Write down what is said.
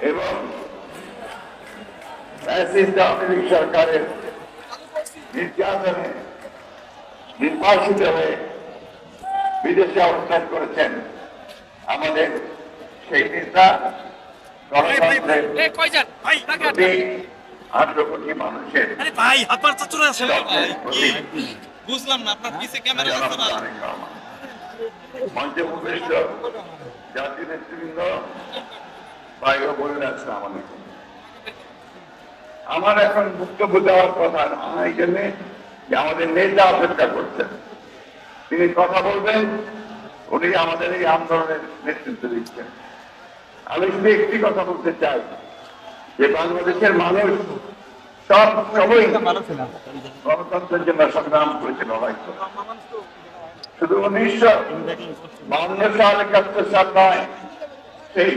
এবং সরকারের নির্যাতনে নির্বাসিত হয়ে বিদেশে অবস্থান করেছেন আমাদের সেই নেতা, গণতন্ত্রের 18 কোটি মানুষের বুঝলাম না, আপনার পিছে ক্যামেরা আছে না? মঞ্চে উপবিষ্ট জাতীয় নেতৃবৃন্দ, ভাই ও বোনেরা, আসসালামু আলাইকুম। আমার এখন বক্তব্য দেওয়ার কথা না, এই জন্যে যে আমাদের নেতা অপেক্ষা করছেন, তিনি কথা বলবেন, উনি আমাদের এই আন্দোলনের নেতৃত্ব দিচ্ছেন। আমি শুধু একটি কথা বলতে চাই যে বাংলাদেশের মানুষ সবই গণতন্ত্রের জন্য সংগ্রাম করেছে, লড়াই করে। শুধু 1952 সাল 71 সাল নয়, সেই